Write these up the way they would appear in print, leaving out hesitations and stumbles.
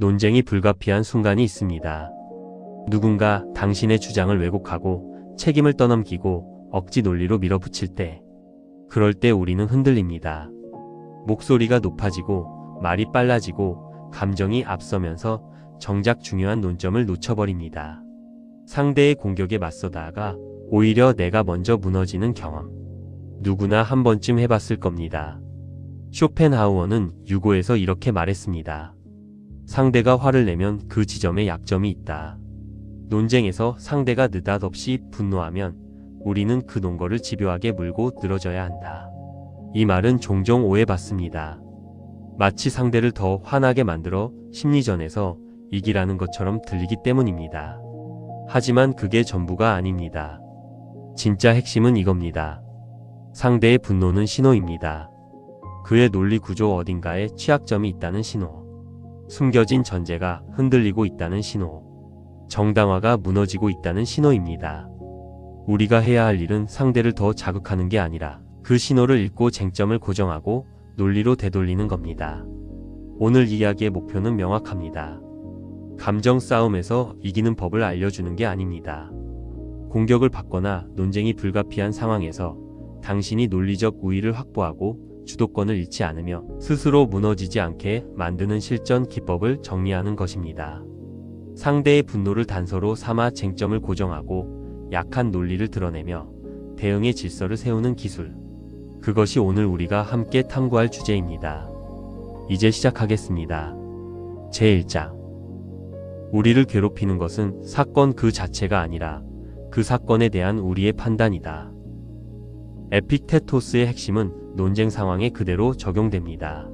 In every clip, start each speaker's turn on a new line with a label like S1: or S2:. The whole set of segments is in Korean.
S1: 논쟁이 불가피한 순간이 있습니다. 누군가 당신의 주장을 왜곡하고 책임을 떠넘기고 억지 논리로 밀어붙일 때, 그럴 때 우리는 흔들립니다. 목소리가 높아지고 말이 빨라지고 감정이 앞서면서 정작 중요한 논점을 놓쳐버립니다. 상대의 공격에 맞서다가 오히려 내가 먼저 무너지는 경험. 누구나 한 번쯤 해봤을 겁니다. 쇼펜하우어는 유고에서 이렇게 말했습니다. 상대가 화를 내면 그 지점에 약점이 있다. 논쟁에서 상대가 느닷없이 분노하면 우리는 그 논거를 집요하게 물고 늘어져야 한다. 이 말은 종종 오해받습니다. 마치 상대를 더 화나게 만들어 심리전에서 이기라는 것처럼 들리기 때문입니다. 하지만 그게 전부가 아닙니다. 진짜 핵심은 이겁니다. 상대의 분노는 신호입니다. 그의 논리 구조 어딘가에 취약점이 있다는 신호. 숨겨진 전제가 흔들리고 있다는 신호. 정당화가 무너지고 있다는 신호입니다. 우리가 해야 할 일은 상대를 더 자극하는 게 아니라 그 신호를 읽고 쟁점을 고정하고 논리로 되돌리는 겁니다. 오늘 이야기의 목표는 명확합니다. 감정 싸움에서 이기는 법을 알려주는 게 아닙니다. 공격을 받거나 논쟁이 불가피한 상황에서 당신이 논리적 우위를 확보하고 주도권을 잃지 않으며 스스로 무너지지 않게 만드는 실전 기법을 정리하는 것입니다. 상대의 분노를 단서로 삼아 쟁점을 고정하고 약한 논리를 드러내며 대응의 질서를 세우는 기술. 그것이 오늘 우리가 함께 탐구할 주제입니다. 이제 시작하겠습니다. 제1장. 우리를 괴롭히는 것은 사건 그 자체가 아니라 그 사건에 대한 우리의 판단이다. 에픽테토스의 핵심은 논쟁 상황에 그대로 적용됩니다.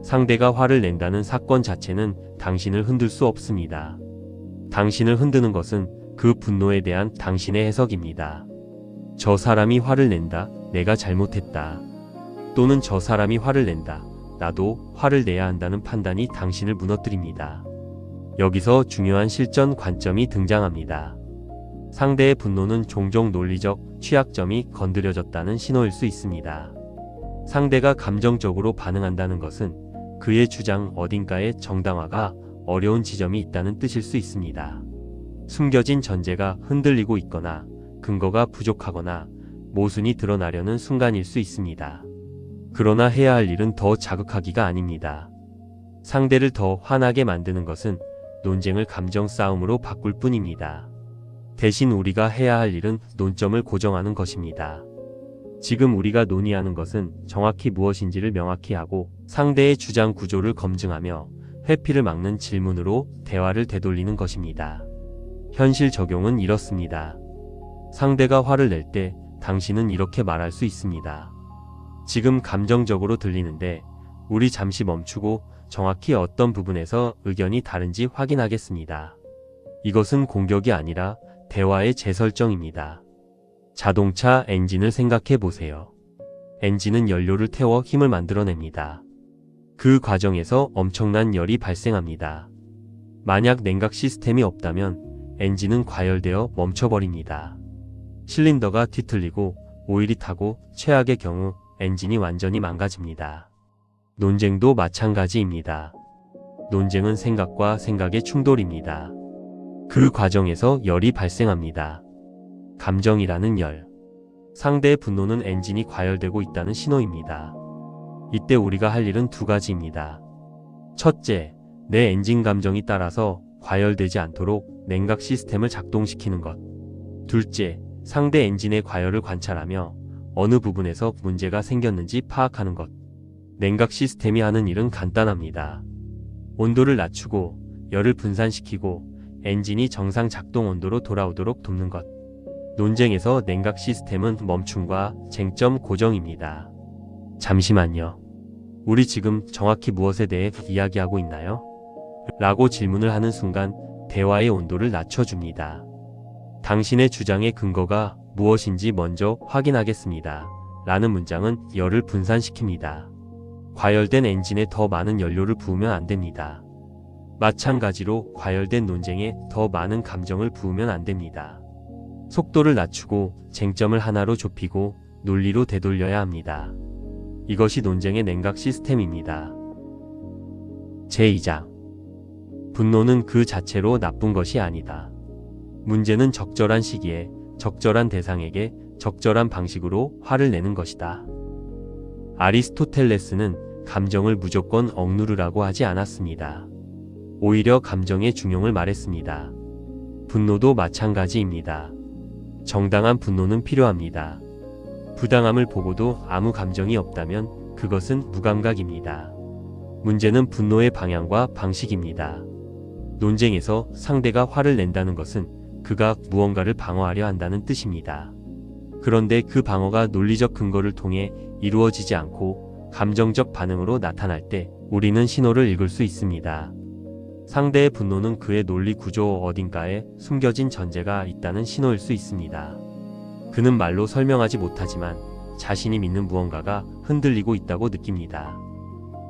S1: 상대가 화를 낸다는 사건 자체는 당신을 흔들 수 없습니다. 당신을 흔드는 것은 그 분노에 대한 당신의 해석입니다. 저 사람이 화를 낸다, 내가 잘못했다. 또는 저 사람이 화를 낸다, 나도 화를 내야 한다는 판단이 당신을 무너뜨립니다. 여기서 중요한 실전 관점이 등장합니다. 상대의 분노는 종종 논리적 취약점이 건드려졌다는 신호일 수 있습니다. 상대가 감정적으로 반응한다는 것은 그의 주장 어딘가에 정당화가 어려운 지점이 있다는 뜻일 수 있습니다. 숨겨진 전제가 흔들리고 있거나 근거가 부족하거나 모순이 드러나려는 순간일 수 있습니다. 그러나 해야 할 일은 더 자극하기가 아닙니다. 상대를 더 화나게 만드는 것은 논쟁을 감정 싸움으로 바꿀 뿐입니다. 대신 우리가 해야 할 일은 논점을 고정하는 것입니다. 지금 우리가 논의하는 것은 정확히 무엇인지를 명확히 하고 상대의 주장 구조를 검증하며 회피를 막는 질문으로 대화를 되돌리는 것입니다. 현실 적용은 이렇습니다. 상대가 화를 낼 때 당신은 이렇게 말할 수 있습니다. 지금 감정적으로 들리는데 우리 잠시 멈추고 정확히 어떤 부분에서 의견이 다른지 확인하겠습니다. 이것은 공격이 아니라 대화의 재설정입니다. 자동차 엔진을 생각해 보세요. 엔진은 연료를 태워 힘을 만들어냅니다. 그 과정에서 엄청난 열이 발생합니다. 만약 냉각 시스템이 없다면 엔진은 과열되어 멈춰버립니다. 실린더가 뒤틀리고 오일이 타고 최악의 경우 엔진이 완전히 망가집니다. 논쟁도 마찬가지입니다. 논쟁은 생각과 생각의 충돌입니다. 그 과정에서 열이 발생합니다. 감정이라는 열. 상대의 분노는 엔진이 과열되고 있다는 신호입니다. 이때 우리가 할 일은 두 가지입니다. 첫째, 내 엔진 감정이 따라서 과열되지 않도록 냉각 시스템을 작동시키는 것. 둘째, 상대 엔진의 과열을 관찰하며 어느 부분에서 문제가 생겼는지 파악하는 것. 냉각 시스템이 하는 일은 간단합니다. 온도를 낮추고 열을 분산시키고 엔진이 정상 작동 온도로 돌아오도록 돕는 것. 논쟁에서 냉각 시스템은 멈춤과 쟁점 고정입니다. 잠시만요. 우리 지금 정확히 무엇에 대해 이야기하고 있나요? 라고 질문을 하는 순간 대화의 온도를 낮춰줍니다. 당신의 주장의 근거가 무엇인지 먼저 확인하겠습니다. 라는 문장은 열을 분산시킵니다. 과열된 엔진에 더 많은 연료를 부으면 안 됩니다. 마찬가지로 과열된 논쟁에 더 많은 감정을 부으면 안 됩니다. 속도를 낮추고 쟁점을 하나로 좁히고 논리로 되돌려야 합니다. 이것이 논쟁의 냉각 시스템입니다. 제2장. 분노는 그 자체로 나쁜 것이 아니다. 문제는 적절한 시기에 적절한 대상에게 적절한 방식으로 화를 내는 것이다. 아리스토텔레스는 감정을 무조건 억누르라고 하지 않았습니다. 오히려 감정의 중용을 말했습니다. 분노도 마찬가지입니다. 정당한 분노는 필요합니다. 부당함을 보고도 아무 감정이 없다면 그것은 무감각입니다. 문제는 분노의 방향과 방식입니다. 논쟁에서 상대가 화를 낸다는 것은 그가 무언가를 방어하려 한다는 뜻입니다. 그런데 그 방어가 논리적 근거를 통해 이루어지지 않고 감정적 반응으로 나타날 때 우리는 신호를 읽을 수 있습니다. 상대의 분노는 그의 논리 구조 어딘가에 숨겨진 전제가 있다는 신호일 수 있습니다. 그는 말로 설명하지 못하지만 자신이 믿는 무언가가 흔들리고 있다고 느낍니다.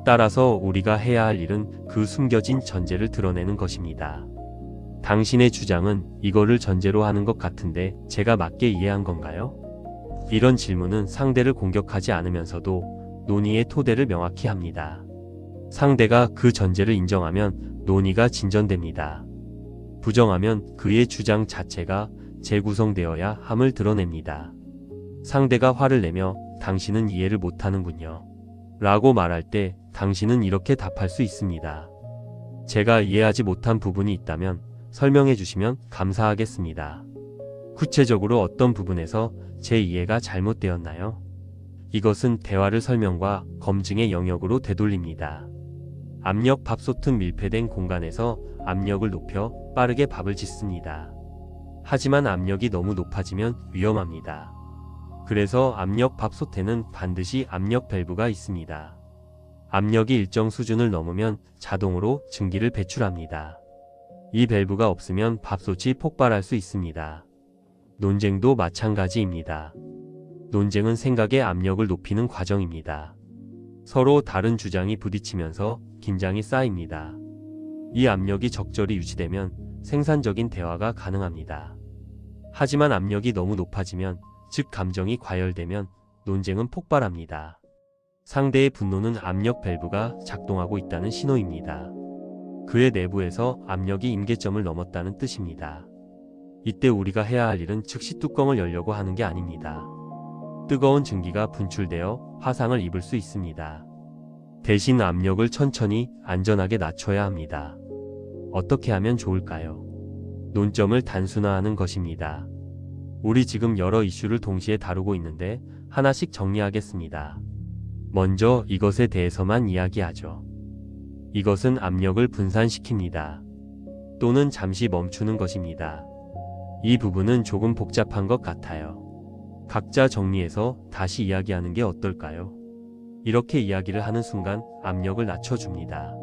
S1: 따라서 우리가 해야 할 일은 그 숨겨진 전제를 드러내는 것입니다. 당신의 주장은 이거를 전제로 하는 것 같은데 제가 맞게 이해한 건가요? 이런 질문은 상대를 공격하지 않으면서도 논의의 토대를 명확히 합니다. 상대가 그 전제를 인정하면 논의가 진전됩니다. 부정하면 그의 주장 자체가 재구성되어야 함을 드러냅니다. 상대가 화를 내며 당신은 이해를 못하는군요. 라고 말할 때 당신은 이렇게 답할 수 있습니다. 제가 이해하지 못한 부분이 있다면 설명해 주시면 감사하겠습니다. 구체적으로 어떤 부분에서 제 이해가 잘못되었나요? 이것은 대화를 설명과 검증의 영역으로 되돌립니다. 압력 밥솥은 밀폐된 공간에서 압력을 높여 빠르게 밥을 짓습니다. 하지만 압력이 너무 높아지면 위험합니다. 그래서 압력 밥솥에는 반드시 압력 밸브가 있습니다. 압력이 일정 수준을 넘으면 자동으로 증기를 배출합니다. 이 밸브가 없으면 밥솥이 폭발할 수 있습니다. 논쟁도 마찬가지입니다. 논쟁은 생각의 압력을 높이는 과정입니다. 서로 다른 주장이 부딪히면서 긴장이 쌓입니다. 이 압력이 적절히 유지되면 생산적인 대화가 가능합니다. 하지만 압력이 너무 높아지면, 즉 감정이 과열되면 논쟁은 폭발합니다. 상대의 분노는 압력 밸브가 작동하고 있다는 신호입니다. 그의 내부에서 압력이 임계점을 넘었다는 뜻입니다. 이때 우리가 해야 할 일은 즉시 뚜껑을 열려고 하는 게 아닙니다. 뜨거운 증기가 분출되어 화상을 입을 수 있습니다. 대신 압력을 천천히 안전하게 낮춰야 합니다. 어떻게 하면 좋을까요? 논점을 단순화하는 것입니다. 우리 지금 여러 이슈를 동시에 다루고 있는데 하나씩 정리하겠습니다. 먼저 이것에 대해서만 이야기하죠. 이것은 압력을 분산시킵니다. 또는 잠시 멈추는 것입니다. 이 부분은 조금 복잡한 것 같아요. 각자 정리해서 다시 이야기하는 게 어떨까요? 이렇게 이야기를 하는 순간 압력을 낮춰줍니다.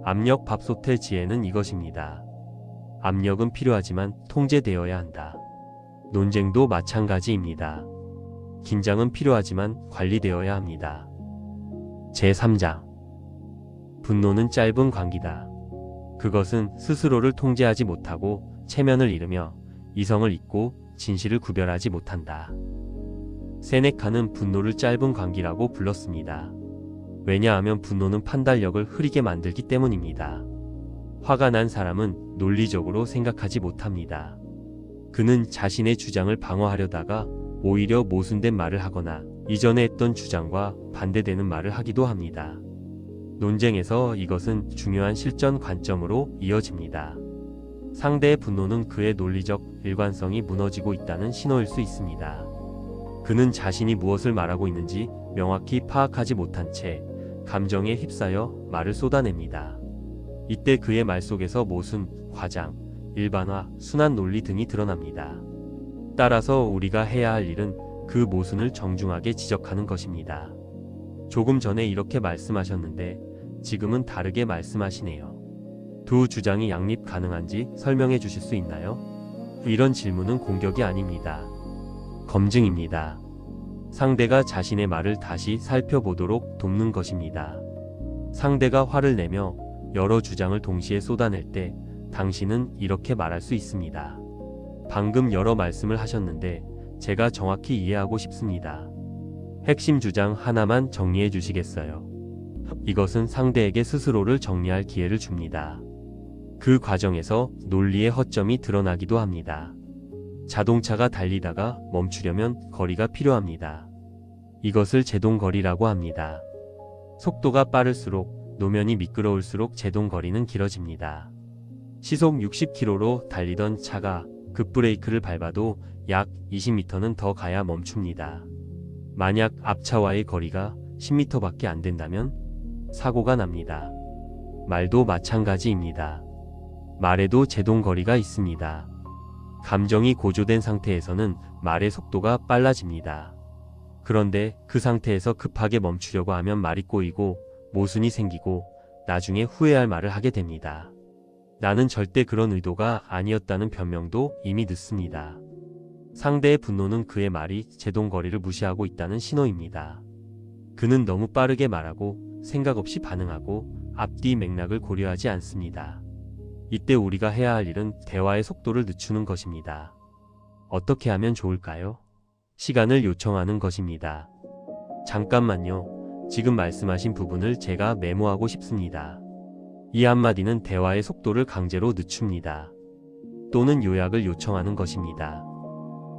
S1: 압력 밥솥의 지혜는 이것입니다. 압력은 필요하지만 통제되어야 한다. 논쟁도 마찬가지입니다. 긴장은 필요하지만 관리되어야 합니다. 제3장 분노는 짧은 광기다. 그것은 스스로를 통제하지 못하고 체면을 잃으며 이성을 잊고 진실을 구별하지 못한다. 세네카는 분노를 짧은 광기라고 불렀습니다. 왜냐하면 분노는 판단력을 흐리게 만들기 때문입니다. 화가 난 사람은 논리적으로 생각하지 못합니다. 그는 자신의 주장을 방어하려다가 오히려 모순된 말을 하거나 이전에 했던 주장과 반대되는 말을 하기도 합니다. 논쟁에서 이것은 중요한 실전 관점으로 이어집니다. 상대의 분노는 그의 논리적 일관성이 무너지고 있다는 신호일 수 있습니다. 그는 자신이 무엇을 말하고 있는지 명확히 파악하지 못한 채 감정에 휩싸여 말을 쏟아냅니다. 이때 그의 말 속에서 모순, 과장, 일반화, 순환 논리 등이 드러납니다. 따라서 우리가 해야 할 일은 그 모순을 정중하게 지적하는 것입니다. 조금 전에 이렇게 말씀하셨는데 지금은 다르게 말씀하시네요. 두 주장이 양립 가능한지 설명해 주실 수 있나요? 이런 질문은 공격이 아닙니다. 검증입니다. 상대가 자신의 말을 다시 살펴보도록 돕는 것입니다. 상대가 화를 내며 여러 주장을 동시에 쏟아낼 때 당신은 이렇게 말할 수 있습니다. 방금 여러 말씀을 하셨는데 제가 정확히 이해하고 싶습니다. 핵심 주장 하나만 정리해 주시겠어요? 이것은 상대에게 스스로를 정리할 기회를 줍니다. 그 과정에서 논리의 허점이 드러나기도 합니다. 자동차가 달리다가 멈추려면 거리가 필요합니다. 이것을 제동거리라고 합니다. 속도가 빠를수록 노면이 미끄러울수록 제동거리는 길어집니다. 시속 60km로 달리던 차가 급브레이크를 밟아도 약 20m는 더 가야 멈춥니다. 만약 앞차와의 거리가 10m밖에 안 된다면 사고가 납니다. 말도 마찬가지입니다. 말에도 제동거리가 있습니다. 감정이 고조된 상태에서는 말의 속도가 빨라집니다. 그런데 그 상태에서 급하게 멈추려고 하면 말이 꼬이고 모순이 생기고 나중에 후회할 말을 하게 됩니다. 나는 절대 그런 의도가 아니었다는 변명도 이미 늦습니다. 상대의 분노는 그의 말이 제동거리를 무시하고 있다는 신호입니다. 그는 너무 빠르게 말하고 생각 없이 반응하고 앞뒤 맥락을 고려하지 않습니다. 이때 우리가 해야 할 일은 대화의 속도를 늦추는 것입니다. 어떻게 하면 좋을까요? 시간을 요청하는 것입니다. 잠깐만요. 지금 말씀하신 부분을 제가 메모하고 싶습니다. 이 한마디는 대화의 속도를 강제로 늦춥니다. 또는 요약을 요청하는 것입니다.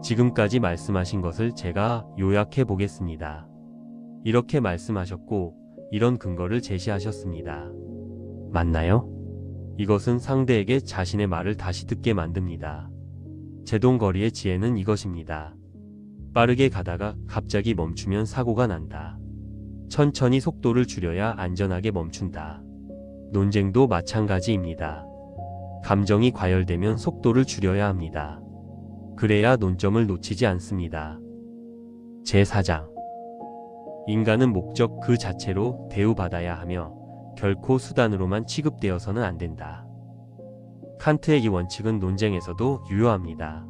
S1: 지금까지 말씀하신 것을 제가 요약해 보겠습니다. 이렇게 말씀하셨고 이런 근거를 제시하셨습니다. 맞나요? 이것은 상대에게 자신의 말을 다시 듣게 만듭니다. 제동거리의 지혜는 이것입니다. 빠르게 가다가 갑자기 멈추면 사고가 난다. 천천히 속도를 줄여야 안전하게 멈춘다. 논쟁도 마찬가지입니다. 감정이 과열되면 속도를 줄여야 합니다. 그래야 논점을 놓치지 않습니다. 제4장 인간은 목적 그 자체로 대우받아야 하며 결코 수단으로만 취급되어서는 안 된다. 칸트의 이 원칙은 논쟁에서도 유효합니다.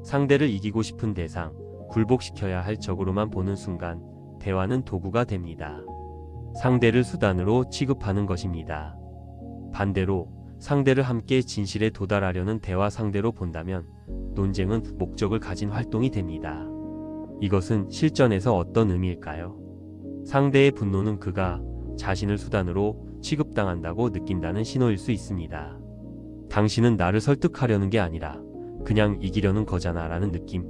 S1: 상대를 이기고 싶은 대상, 굴복시켜야 할 적으로만 보는 순간 대화는 도구가 됩니다. 상대를 수단으로 취급하는 것입니다. 반대로 상대를 함께 진실에 도달하려는 대화 상대로 본다면 논쟁은 목적을 가진 활동이 됩니다. 이것은 실전에서 어떤 의미일까요? 상대의 분노는 그가 자신을 수단으로 취급당한다고 느낀다는 신호일 수 있습니다. 당신은 나를 설득하려는 게 아니라 그냥 이기려는 거잖아 라는 느낌.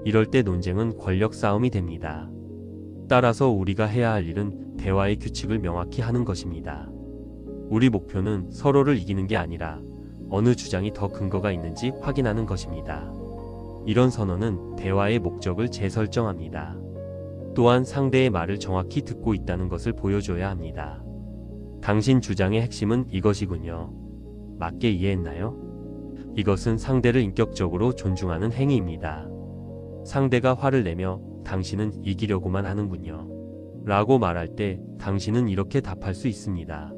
S1: 이럴 때 논쟁은 권력 싸움이 됩니다. 따라서 우리가 해야 할 일은 대화의 규칙을 명확히 하는 것입니다. 우리 목표는 서로를 이기는 게 아니라 어느 주장이 더 근거가 있는지 확인하는 것입니다. 이런 선언은 대화의 목적을 재설정합니다. 또한 상대의 말을 정확히 듣고 있다는 것을 보여줘야 합니다. 당신 주장의 핵심은 이것이군요. 맞게 이해했나요? 이것은 상대를 인격적으로 존중하는 행위입니다. 상대가 화를 내며 당신은 이기려고만 하는군요. 라고 말할 때 당신은 이렇게 답할 수 있습니다.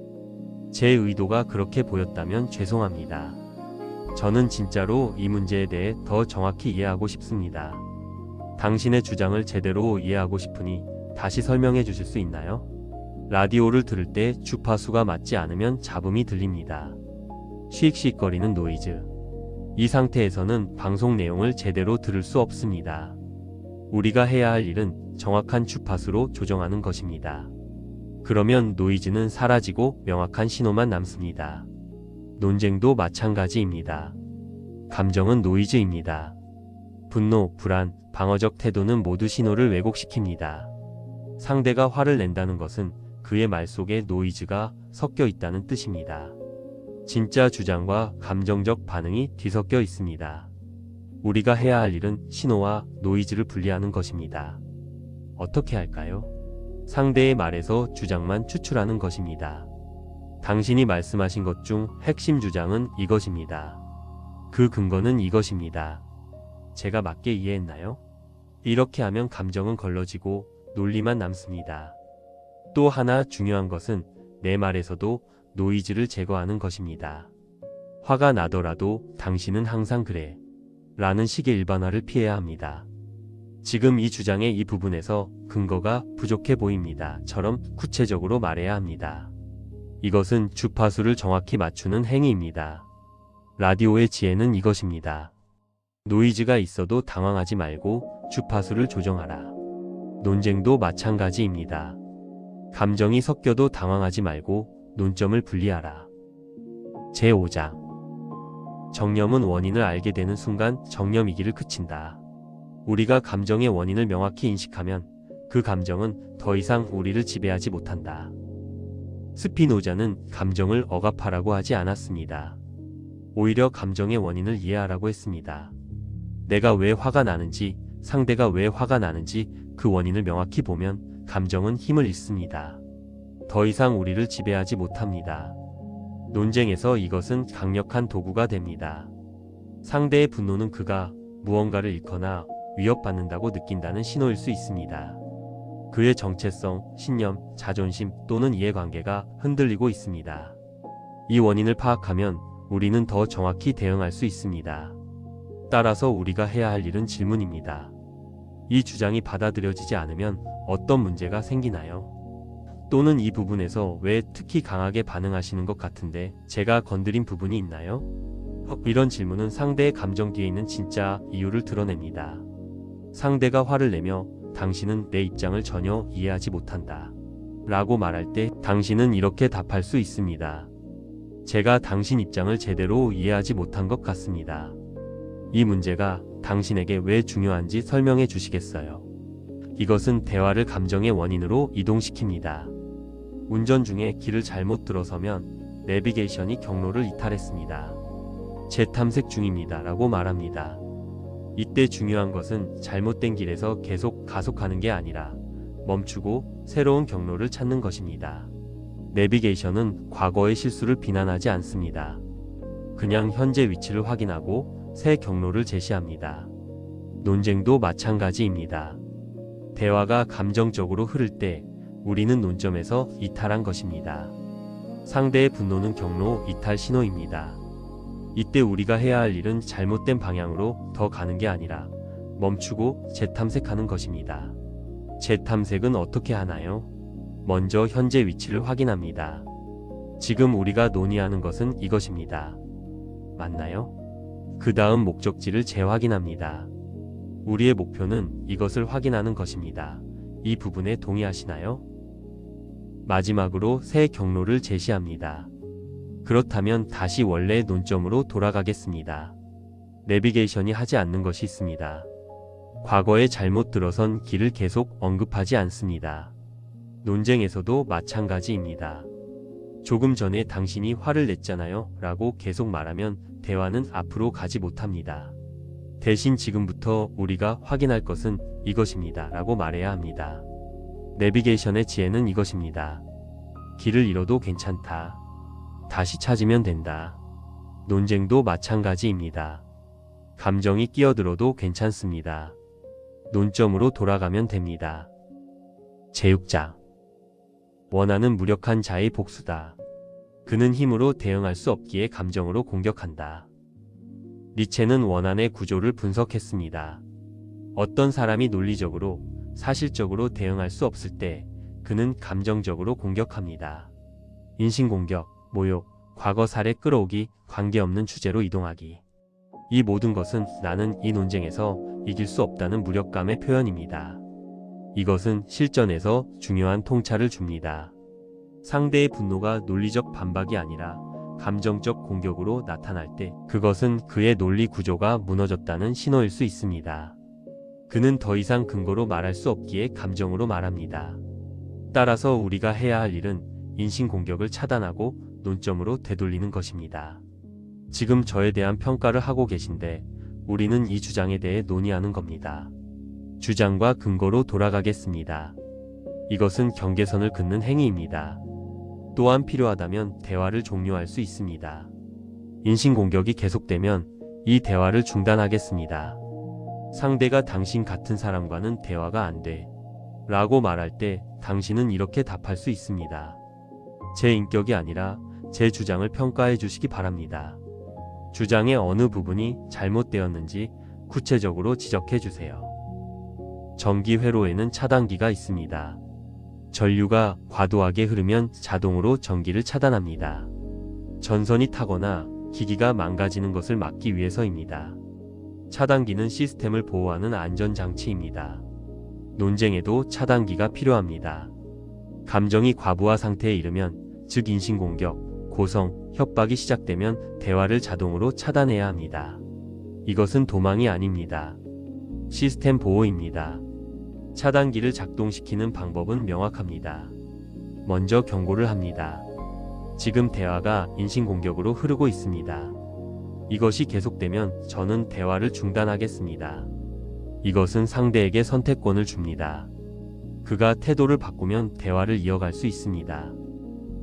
S1: 제 의도가 그렇게 보였다면 죄송합니다. 저는 진짜로 이 문제에 대해 더 정확히 이해하고 싶습니다. 당신의 주장을 제대로 이해하고 싶으니 다시 설명해 주실 수 있나요? 라디오를 들을 때 주파수가 맞지 않으면 잡음이 들립니다. 씩씩거리는 노이즈. 이 상태에서는 방송 내용을 제대로 들을 수 없습니다. 우리가 해야 할 일은 정확한 주파수로 조정하는 것입니다. 그러면 노이즈는 사라지고 명확한 신호만 남습니다. 논쟁도 마찬가지입니다. 감정은 노이즈입니다. 분노, 불안, 방어적 태도는 모두 신호를 왜곡시킵니다. 상대가 화를 낸다는 것은 그의 말 속에 노이즈가 섞여 있다는 뜻입니다. 진짜 주장과 감정적 반응이 뒤섞여 있습니다. 우리가 해야 할 일은 신호와 노이즈를 분리하는 것입니다. 어떻게 할까요? 상대의 말에서 주장만 추출하는 것입니다. 당신이 말씀하신 것 중 핵심 주장은 이것입니다. 그 근거는 이것입니다. 제가 맞게 이해했나요? 이렇게 하면 감정은 걸러지고 논리만 남습니다. 또 하나 중요한 것은 내 말에서도 노이즈를 제거하는 것입니다. 화가 나더라도 당신은 항상 그래 라는 식의 일반화를 피해야 합니다. 지금 이 주장의 이 부분에서 근거가 부족해 보입니다. 처럼 구체적으로 말해야 합니다. 이것은 주파수를 정확히 맞추는 행위입니다. 라디오의 지혜는 이것입니다. 노이즈가 있어도 당황하지 말고 주파수를 조정하라. 논쟁도 마찬가지입니다. 감정이 섞여도 당황하지 말고 논점을 분리하라. 제5장 정념은 원인을 알게 되는 순간 정념이기를 그친다. 우리가 감정의 원인을 명확히 인식하면 그 감정은 더 이상 우리를 지배하지 못한다. 스피노자는 감정을 억압하라고 하지 않았습니다. 오히려 감정의 원인을 이해하라고 했습니다. 내가 왜 화가 나는지, 상대가 왜 화가 나는지 그 원인을 명확히 보면 감정은 힘을 잃습니다. 더 이상 우리를 지배하지 못합니다. 논쟁에서 이것은 강력한 도구가 됩니다. 상대의 분노는 그가 무언가를 잃거나 위협받는다고 느낀다는 신호일 수 있습니다. 그의 정체성, 신념, 자존심 또는 이해관계가 흔들리고 있습니다. 이 원인을 파악하면 우리는 더 정확히 대응할 수 있습니다. 따라서 우리가 해야 할 일은 질문입니다. 이 주장이 받아들여지지 않으면 어떤 문제가 생기나요? 또는 이 부분에서 왜 특히 강하게 반응하시는 것 같은데 제가 건드린 부분이 있나요? 이런 질문은 상대의 감정 뒤에 있는 진짜 이유를 드러냅니다. 상대가 화를 내며 당신은 내 입장을 전혀 이해하지 못한다 라고 말할 때 당신은 이렇게 답할 수 있습니다. 제가 당신 입장을 제대로 이해하지 못한 것 같습니다. 이 문제가 당신에게 왜 중요한지 설명해 주시겠어요? 이것은 대화를 감정의 원인으로 이동시킵니다. 운전 중에 길을 잘못 들어서면 내비게이션이 경로를 이탈했습니다. 재탐색 중입니다 라고 말합니다. 이때 중요한 것은 잘못된 길에서 계속 가속하는 게 아니라 멈추고 새로운 경로를 찾는 것입니다. 내비게이션은 과거의 실수를 비난하지 않습니다. 그냥 현재 위치를 확인하고 새 경로를 제시합니다. 논쟁도 마찬가지입니다. 대화가 감정적으로 흐를 때 우리는 논점에서 이탈한 것입니다. 상대의 분노는 경로 이탈 신호입니다. 이때 우리가 해야 할 일은 잘못된 방향으로 더 가는 게 아니라 멈추고 재탐색하는 것입니다. 재탐색은 어떻게 하나요? 먼저 현재 위치를 확인합니다. 지금 우리가 논의하는 것은 이것입니다. 맞나요? 그 다음 목적지를 재확인합니다. 우리의 목표는 이것을 확인하는 것입니다. 이 부분에 동의하시나요? 마지막으로 새 경로를 제시합니다. 그렇다면 다시 원래의 논점으로 돌아가겠습니다. 내비게이션이 하지 않는 것이 있습니다. 과거에 잘못 들어선 길을 계속 언급하지 않습니다. 논쟁에서도 마찬가지입니다. 조금 전에 당신이 화를 냈잖아요 라고 계속 말하면 대화는 앞으로 가지 못합니다. 대신 지금부터 우리가 확인할 것은 이것입니다 라고 말해야 합니다. 내비게이션의 지혜는 이것입니다. 길을 잃어도 괜찮다. 다시 찾으면 된다. 논쟁도 마찬가지입니다. 감정이 끼어들어도 괜찮습니다. 논점으로 돌아가면 됩니다. 제6장 원하는 무력한 자의 복수다. 그는 힘으로 대응할 수 없기에 감정으로 공격한다. 니체는 원한의 구조를 분석했습니다. 어떤 사람이 논리적으로, 사실적으로 대응할 수 없을 때 그는 감정적으로 공격합니다. 인신공격, 모욕, 과거 사례 끌어오기, 관계없는 주제로 이동하기. 이 모든 것은 나는 이 논쟁에서 이길 수 없다는 무력감의 표현입니다. 이것은 실전에서 중요한 통찰을 줍니다. 상대의 분노가 논리적 반박이 아니라 감정적 공격으로 나타날 때 그것은 그의 논리 구조가 무너졌다는 신호일 수 있습니다. 그는 더 이상 근거로 말할 수 없기에 감정으로 말합니다. 따라서 우리가 해야 할 일은 인신공격을 차단하고 논점으로 되돌리는 것입니다. 지금 저에 대한 평가를 하고 계신데 우리는 이 주장에 대해 논의하는 겁니다. 주장과 근거로 돌아가겠습니다. 이것은 경계선을 긋는 행위입니다. 또한 필요하다면 대화를 종료할 수 있습니다. 인신공격이 계속되면 이 대화를 중단하겠습니다. 상대가 당신 같은 사람과는 대화가 안 돼 라고 말할 때 당신은 이렇게 답할 수 있습니다. 제 인격이 아니라 제 주장을 평가해 주시기 바랍니다. 주장의 어느 부분이 잘못되었는지 구체적으로 지적해 주세요. 전기 회로에는 차단기가 있습니다. 전류가 과도하게 흐르면 자동으로 전기를 차단합니다. 전선이 타거나 기기가 망가지는 것을 막기 위해서입니다. 차단기는 시스템을 보호하는 안전장치입니다. 논쟁에도 차단기가 필요합니다. 감정이 과부하 상태에 이르면, 즉 인신공격, 고성, 협박이 시작되면 대화를 자동으로 차단해야 합니다. 이것은 도망이 아닙니다. 시스템 보호입니다. 차단기를 작동시키는 방법은 명확합니다. 먼저 경고를 합니다. 지금 대화가 인신공격으로 흐르고 있습니다. 이것이 계속되면 저는 대화를 중단하겠습니다. 이것은 상대에게 선택권을 줍니다. 그가 태도를 바꾸면 대화를 이어갈 수 있습니다.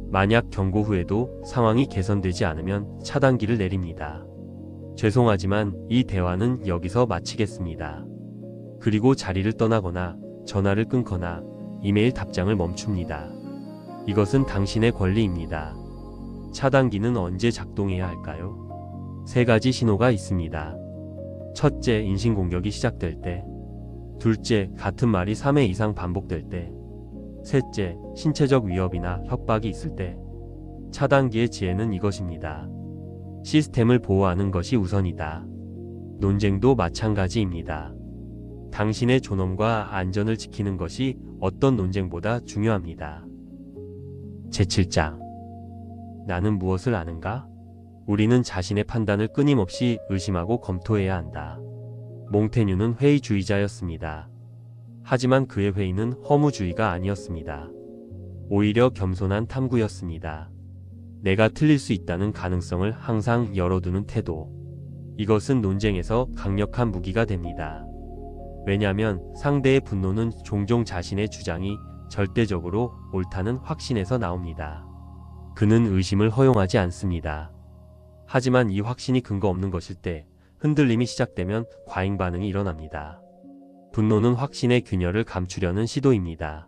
S1: 만약 경고 후에도 상황이 개선되지 않으면 차단기를 내립니다. 죄송하지만 이 대화는 여기서 마치겠습니다. 그리고 자리를 떠나거나 전화를 끊거나 이메일 답장을 멈춥니다. 이것은 당신의 권리입니다. 차단기는 언제 작동해야 할까요? 세 가지 신호가 있습니다. 첫째, 인신공격이 시작될 때. 둘째, 같은 말이 3회 이상 반복될 때. 셋째, 신체적 위협이나 협박이 있을 때. 차단기의 지혜는 이것입니다. 시스템을 보호하는 것이 우선이다. 논쟁도 마찬가지입니다. 당신의 존엄과 안전을 지키는 것이 어떤 논쟁보다 중요합니다. 제7장. 나는 무엇을 아는가? 우리는 자신의 판단을 끊임없이 의심하고 검토해야 한다. 몽테뉴는 회의주의자였습니다. 하지만 그의 회의는 허무주의가 아니었습니다. 오히려 겸손한 탐구였습니다. 내가 틀릴 수 있다는 가능성을 항상 열어두는 태도. 이것은 논쟁에서 강력한 무기가 됩니다. 왜냐하면 상대의 분노는 종종 자신의 주장이 절대적으로 옳다는 확신에서 나옵니다. 그는 의심을 허용하지 않습니다. 하지만 이 확신이 근거 없는 것일 때 흔들림이 시작되면 과잉 반응이 일어납니다. 분노는 확신의 균열을 감추려는 시도입니다.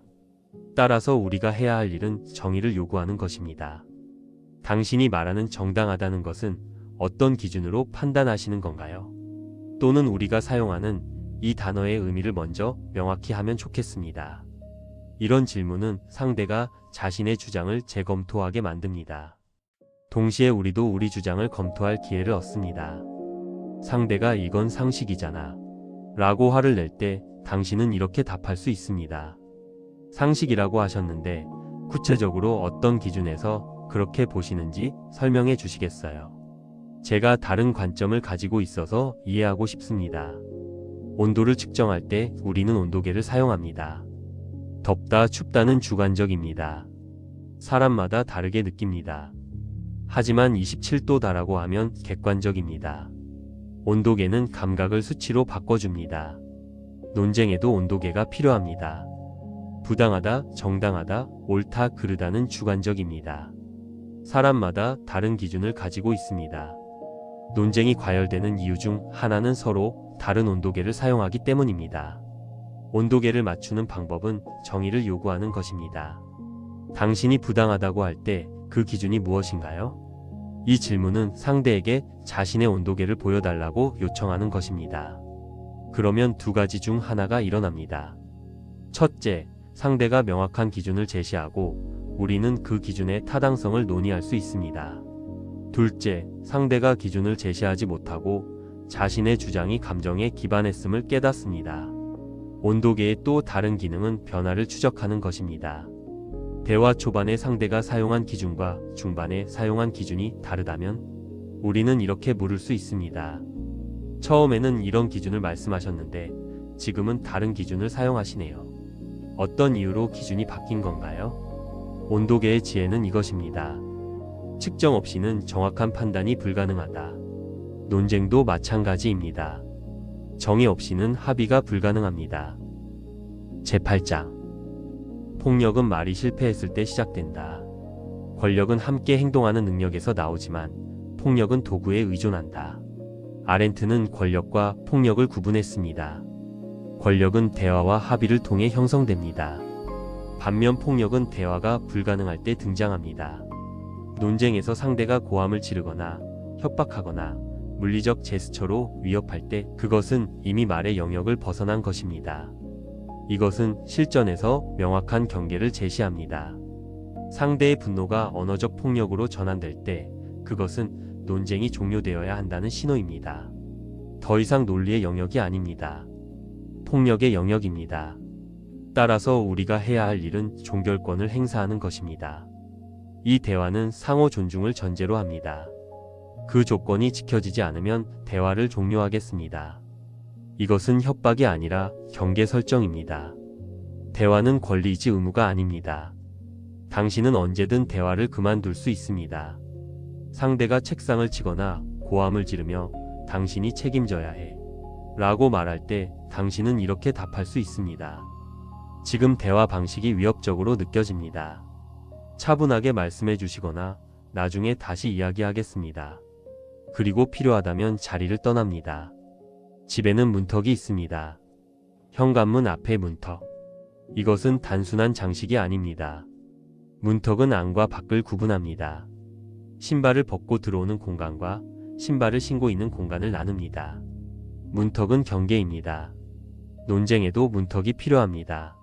S1: 따라서 우리가 해야 할 일은 정의를 요구하는 것입니다. 당신이 말하는 정당하다는 것은 어떤 기준으로 판단하시는 건가요? 또는 우리가 사용하는 이 단어의 의미를 먼저 명확히 하면 좋겠습니다. 이런 질문은 상대가 자신의 주장을 재검토하게 만듭니다. 동시에 우리도 우리 주장을 검토할 기회를 얻습니다. 상대가 이건 상식이잖아 라고 화를 낼 때 당신은 이렇게 답할 수 있습니다. 상식이라고 하셨는데 구체적으로 어떤 기준에서 그렇게 보시는지 설명해 주시겠어요? 제가 다른 관점을 가지고 있어서 이해하고 싶습니다. 온도를 측정할 때 우리는 온도계를 사용합니다. 덥다, 춥다는 주관적입니다. 사람마다 다르게 느낍니다. 하지만 27도다라고 하면 객관적입니다. 온도계는 감각을 수치로 바꿔줍니다. 논쟁에도 온도계가 필요합니다. 부당하다, 정당하다, 옳다, 그르다는 주관적입니다. 사람마다 다른 기준을 가지고 있습니다. 논쟁이 과열되는 이유 중 하나는 서로 다른 온도계를 사용하기 때문입니다. 온도계를 맞추는 방법은 정의를 요구하는 것입니다. 당신이 부당하다고 할 때 그 기준이 무엇인가요? 이 질문은 상대에게 자신의 온도계를 보여달라고 요청하는 것입니다. 그러면 두 가지 중 하나가 일어납니다. 첫째, 상대가 명확한 기준을 제시하고 우리는 그 기준의 타당성을 논의할 수 있습니다. 둘째, 상대가 기준을 제시하지 못하고 자신의 주장이 감정에 기반했음을 깨닫습니다. 온도계의 또 다른 기능은 변화를 추적하는 것입니다. 대화 초반에 상대가 사용한 기준과 중반에 사용한 기준이 다르다면 우리는 이렇게 물을 수 있습니다. 처음에는 이런 기준을 말씀하셨는데 지금은 다른 기준을 사용하시네요. 어떤 이유로 기준이 바뀐 건가요? 온도계의 지혜는 이것입니다. 측정 없이는 정확한 판단이 불가능하다. 논쟁도 마찬가지입니다. 정의 없이는 합의가 불가능합니다. 제8장. 폭력은 말이 실패했을 때 시작된다. 권력은 함께 행동하는 능력에서 나오지만 폭력은 도구에 의존한다. 아렌트는 권력과 폭력을 구분했습니다. 권력은 대화와 합의를 통해 형성됩니다. 반면 폭력은 대화가 불가능할 때 등장합니다. 논쟁에서 상대가 고함을 지르거나 협박하거나 물리적 제스처로 위협할 때 그것은 이미 말의 영역을 벗어난 것입니다. 이것은 실전에서 명확한 경계를 제시합니다. 상대의 분노가 언어적 폭력으로 전환될 때 그것은 논쟁이 종료되어야 한다는 신호입니다. 더 이상 논리의 영역이 아닙니다. 폭력의 영역입니다. 따라서 우리가 해야 할 일은 종결권을 행사하는 것입니다. 이 대화는 상호 존중을 전제로 합니다. 그 조건이 지켜지지 않으면 대화를 종료하겠습니다. 이것은 협박이 아니라 경계 설정입니다. 대화는 권리이지 의무가 아닙니다. 당신은 언제든 대화를 그만둘 수 있습니다. 상대가 책상을 치거나 고함을 지르며 당신이 책임져야 해 라고 말할 때 당신은 이렇게 답할 수 있습니다. 지금 대화 방식이 위협적으로 느껴집니다. 차분하게 말씀해 주시거나 나중에 다시 이야기하겠습니다. 그리고 필요하다면 자리를 떠납니다. 집에는 문턱이 있습니다. 현관문 앞에 문턱. 이것은 단순한 장식이 아닙니다. 문턱은 안과 밖을 구분합니다. 신발을 벗고 들어오는 공간과 신발을 신고 있는 공간을 나눕니다. 문턱은 경계입니다. 논쟁에도 문턱이 필요합니다.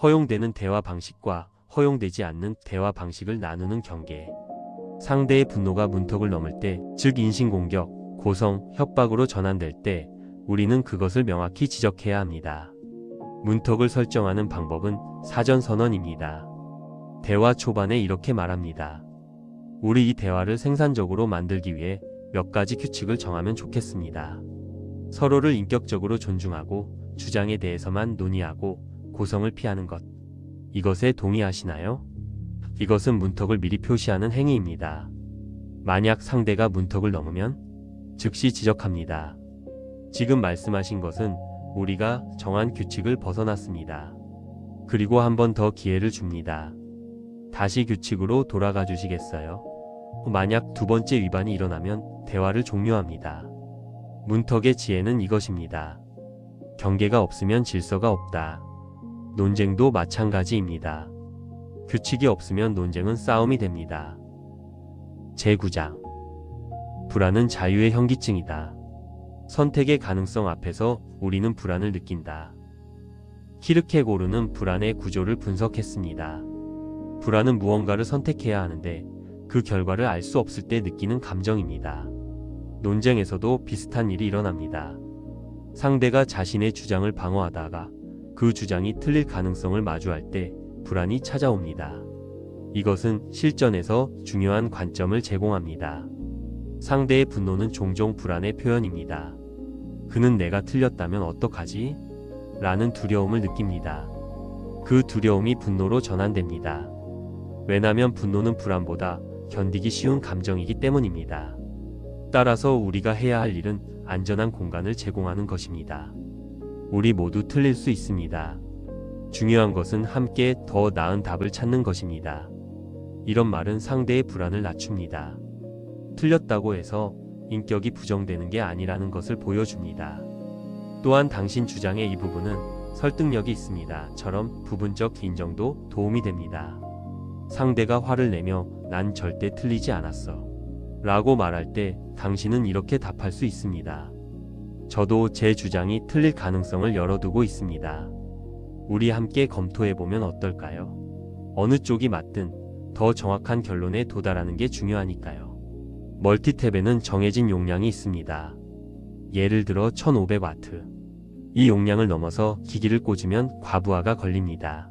S1: 허용되는 대화 방식과 허용되지 않는 대화 방식을 나누는 경계. 상대의 분노가 문턱을 넘을 때, 즉 인신공격, 고성, 협박으로 전환될 때 우리는 그것을 명확히 지적해야 합니다. 문턱을 설정하는 방법은 사전선언입니다. 대화 초반에 이렇게 말합니다. 우리 이 대화를 생산적으로 만들기 위해 몇 가지 규칙을 정하면 좋겠습니다. 서로를 인격적으로 존중하고 주장에 대해서만 논의하고 고성을 피하는 것. 이것에 동의하시나요? 이것은 문턱을 미리 표시하는 행위입니다. 만약 상대가 문턱을 넘으면 즉시 지적합니다. 지금 말씀하신 것은 우리가 정한 규칙을 벗어났습니다. 그리고 한 번 더 기회를 줍니다. 다시 규칙으로 돌아가 주시겠어요? 만약 두 번째 위반이 일어나면 대화를 종료합니다. 문턱의 지혜는 이것입니다. 경계가 없으면 질서가 없다. 논쟁도 마찬가지입니다. 규칙이 없으면 논쟁은 싸움이 됩니다. 제9장. 불안은 자유의 현기증이다. 선택의 가능성 앞에서 우리는 불안을 느낀다. 키르케고르는 불안의 구조를 분석했습니다. 불안은 무언가를 선택해야 하는데 그 결과를 알 수 없을 때 느끼는 감정입니다. 논쟁에서도 비슷한 일이 일어납니다. 상대가 자신의 주장을 방어하다가 그 주장이 틀릴 가능성을 마주할 때 불안이 찾아옵니다. 이것은 실전에서 중요한 관점을 제공합니다. 상대의 분노는 종종 불안의 표현입니다. 그는 내가 틀렸다면 어떡하지? 라는 두려움을 느낍니다. 그 두려움이 분노로 전환됩니다. 왜냐하면 분노는 불안보다 견디기 쉬운 감정이기 때문입니다. 따라서 우리가 해야 할 일은 안전한 공간을 제공하는 것입니다. 우리 모두 틀릴 수 있습니다. 중요한 것은 함께 더 나은 답을 찾는 것입니다. 이런 말은 상대의 불안을 낮춥니다. 틀렸다고 해서 인격이 부정되는 게 아니라는 것을 보여줍니다. 또한 당신 주장의 이 부분은 설득력이 있습니다.처럼 부분적 인정도 도움이 됩니다. 상대가 화를 내며 난 절대 틀리지 않았어 라고 말할 때 당신은 이렇게 답할 수 있습니다. 저도 제 주장이 틀릴 가능성을 열어두고 있습니다. 우리 함께 검토해보면 어떨까요? 어느 쪽이 맞든 더 정확한 결론에 도달하는 게 중요하니까요. 멀티탭에는 정해진 용량이 있습니다. 예를 들어 1500W. 이 용량을 넘어서 기기를 꽂으면 과부하가 걸립니다.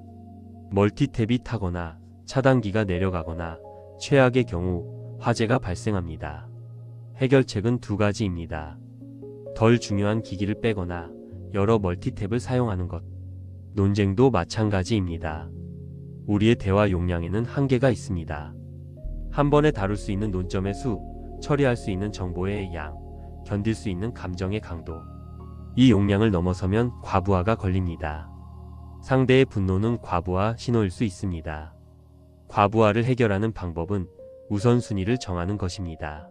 S1: 멀티탭이 타거나 차단기가 내려가거나 최악의 경우 화재가 발생합니다. 해결책은 두 가지입니다. 덜 중요한 기기를 빼거나 여러 멀티탭을 사용하는 것. 논쟁도 마찬가지입니다. 우리의 대화 용량에는 한계가 있습니다. 한 번에 다룰 수 있는 논점의 수, 처리할 수 있는 정보의 양, 견딜 수 있는 감정의 강도. 이 용량을 넘어서면 과부하가 걸립니다. 상대의 분노는 과부하 신호일 수 있습니다. 과부하를 해결하는 방법은 우선순위를 정하는 것입니다.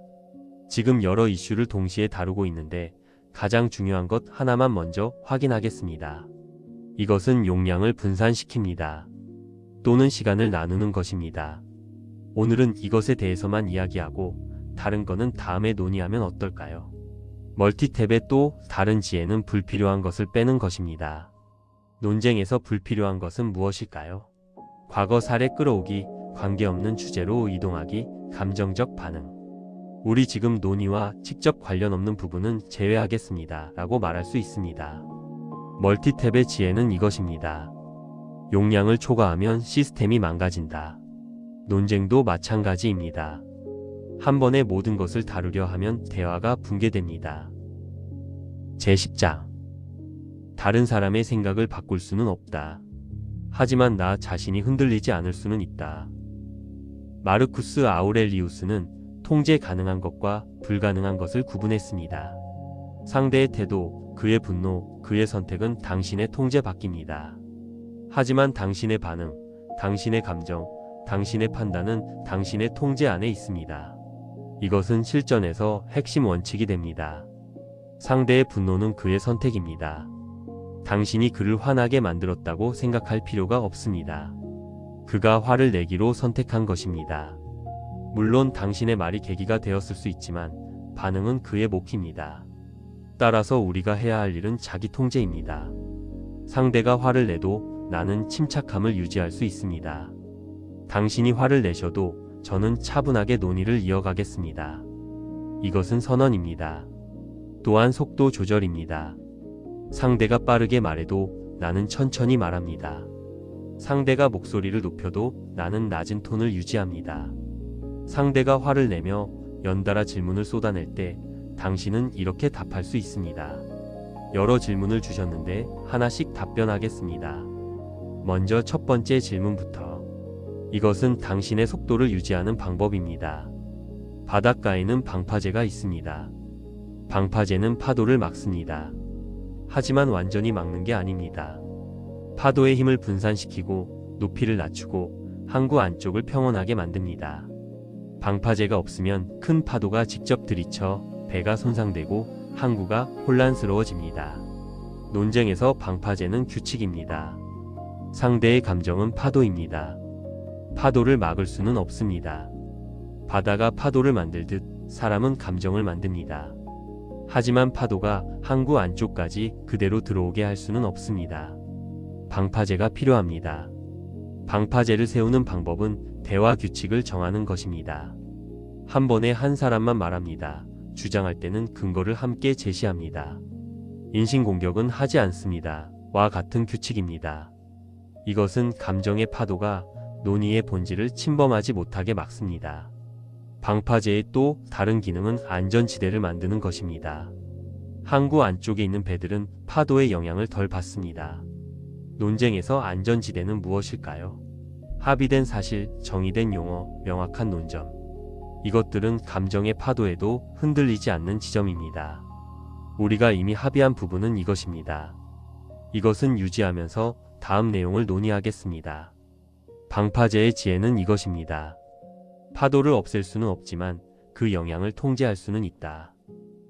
S1: 지금 여러 이슈를 동시에 다루고 있는데 가장 중요한 것 하나만 먼저 확인하겠습니다. 이것은 용량을 분산시킵니다. 또는 시간을 나누는 것입니다. 오늘은 이것에 대해서만 이야기하고 다른 거는 다음에 논의하면 어떨까요? 멀티탭의 또 다른 지혜는 불필요한 것을 빼는 것입니다. 논쟁에서 불필요한 것은 무엇일까요? 과거 사례 끌어오기, 관계없는 주제로 이동하기, 감정적 반응. 우리 지금 논의와 직접 관련 없는 부분은 제외하겠습니다. 라고 말할 수 있습니다. 멀티탭의 지혜는 이것입니다. 용량을 초과하면 시스템이 망가진다. 논쟁도 마찬가지입니다. 한 번에 모든 것을 다루려 하면 대화가 붕괴됩니다. 제10장. 다른 사람의 생각을 바꿀 수는 없다. 하지만 나 자신이 흔들리지 않을 수는 있다. 마르쿠스 아우렐리우스는 통제 가능한 것과 불가능한 것을 구분했습니다. 상대의 태도, 그의 분노, 그의 선택은 당신의 통제 밖입니다. 하지만 당신의 반응, 당신의 감정, 당신의 판단은 당신의 통제 안에 있습니다. 이것은 실전에서 핵심 원칙이 됩니다. 상대의 분노는 그의 선택입니다. 당신이 그를 화나게 만들었다고 생각할 필요가 없습니다. 그가 화를 내기로 선택한 것입니다. 물론 당신의 말이 계기가 되었을 수 있지만 반응은 그의 몫입니다. 따라서 우리가 해야 할 일은 자기 통제입니다. 상대가 화를 내도 나는 침착함을 유지할 수 있습니다. 당신이 화를 내셔도 저는 차분하게 논의를 이어가겠습니다. 이것은 선언입니다. 또한 속도 조절입니다. 상대가 빠르게 말해도 나는 천천히 말합니다. 상대가 목소리를 높여도 나는 낮은 톤을 유지합니다. 상대가 화를 내며 연달아 질문을 쏟아낼 때 당신은 이렇게 답할 수 있습니다. 여러 질문을 주셨는데 하나씩 답변하겠습니다. 먼저 첫 번째 질문부터. 이것은 당신의 속도를 유지하는 방법입니다. 바닷가에는 방파제가 있습니다. 방파제는 파도를 막습니다. 하지만 완전히 막는 게 아닙니다. 파도의 힘을 분산시키고 높이를 낮추고 항구 안쪽을 평온하게 만듭니다. 방파제가 없으면 큰 파도가 직접 들이쳐 배가 손상되고 항구가 혼란스러워집니다. 논쟁에서 방파제는 규칙입니다. 상대의 감정은 파도입니다. 파도를 막을 수는 없습니다. 바다가 파도를 만들듯 사람은 감정을 만듭니다. 하지만 파도가 항구 안쪽까지 그대로 들어오게 할 수는 없습니다. 방파제가 필요합니다. 방파제를 세우는 방법은 대화 규칙을 정하는 것입니다. 한 번에 한 사람만 말합니다. 주장할 때는 근거를 함께 제시합니다. 인신공격은 하지 않습니다. 와 같은 규칙입니다. 이것은 감정의 파도가 논의의 본질을 침범하지 못하게 막습니다. 방파제의 또 다른 기능은 안전지대를 만드는 것입니다. 항구 안쪽에 있는 배들은 파도의 영향을 덜 받습니다. 논쟁에서 안전지대는 무엇일까요? 합의된 사실, 정의된 용어, 명확한 논점. 이것들은 감정의 파도에도 흔들리지 않는 지점입니다. 우리가 이미 합의한 부분은 이것입니다. 이것은 유지하면서 다음 내용을 논의하겠습니다. 방파제의 지혜는 이것입니다. 파도를 없앨 수는 없지만 그 영향을 통제할 수는 있다.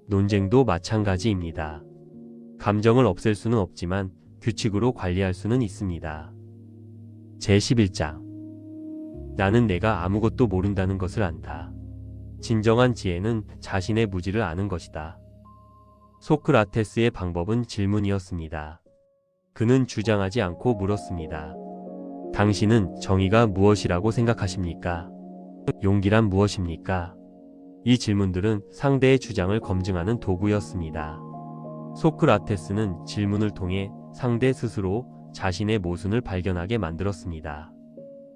S1: 논쟁도 마찬가지입니다. 감정을 없앨 수는 없지만 규칙으로 관리할 수는 있습니다. 제11장. 나는 내가 아무것도 모른다는 것을 안다. 진정한 지혜는 자신의 무지를 아는 것이다. 소크라테스의 방법은 질문이었습니다. 그는 주장하지 않고 물었습니다. 당신은 정의가 무엇이라고 생각하십니까? 용기란 무엇입니까? 이 질문들은 상대의 주장을 검증하는 도구였습니다. 소크라테스는 질문을 통해 상대 스스로 자신의 모순을 발견하게 만들었습니다.